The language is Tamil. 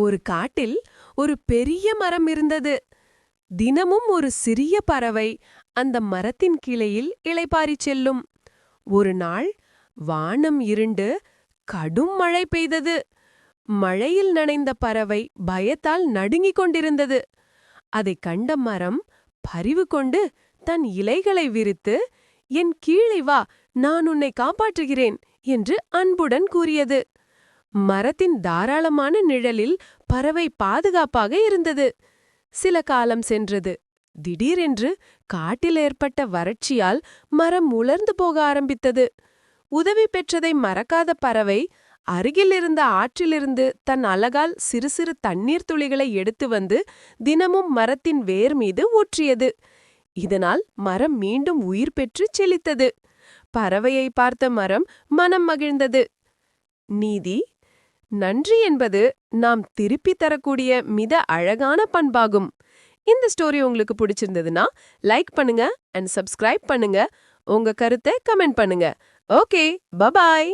ஒரு காட்டில் ஒரு பெரிய மரம் இருந்தது. தினமும் ஒரு சிறிய பறவை அந்த மரத்தின் கிளையில் இளைப்பாறிச் செல்லும். ஒரு நாள் வானம் இருண்டு கடும் மழை பெய்தது. மழையில் நனைந்த பறவை பயத்தால் நடுங்கிக் கொண்டிருந்தது. அதைக் கண்ட மரம் பரிவு கொண்டு தன் இலைகளை விரித்து, "என் கீழே வா, நான் உன்னை காப்பாற்றுகிறேன்" என்று அன்புடன் கூறியது. மரத்தின் தாராளமான நிழலில் பறவை பாதுகாப்பாக இருந்தது. சில காலம் சென்றது. திடீரென்று காட்டில் ஏற்பட்ட வறட்சியால் மரம் உலர்ந்து போக ஆரம்பித்தது. உதவி பெற்றதை மறக்காத பறவை அருகில் இருந்த ஆற்றிலிருந்து தன் அலகால் சிறு சிறு தண்ணீர் துளிகளை எடுத்து வந்து தினமும் மரத்தின் வேர் மீது ஊற்றியது. இதனால் மரம் மீண்டும் உயிர் பெற்று செழித்தது. பறவையை பார்த்த மரம் மனம் மகிழ்ந்தது. நீதி: நன்றி என்பது நாம் திருப்பி தரக்கூடிய மிக அழகான பண்பாகும். இந்த ஸ்டோரி உங்களுக்கு பிடிச்சிருந்ததுன்னா லைக் பண்ணுங்க அண்ட் சப்ஸ்கிரைப் பண்ணுங்க. உங்க கருத்தை கமெண்ட் பண்ணுங்க. Okay, bye bye.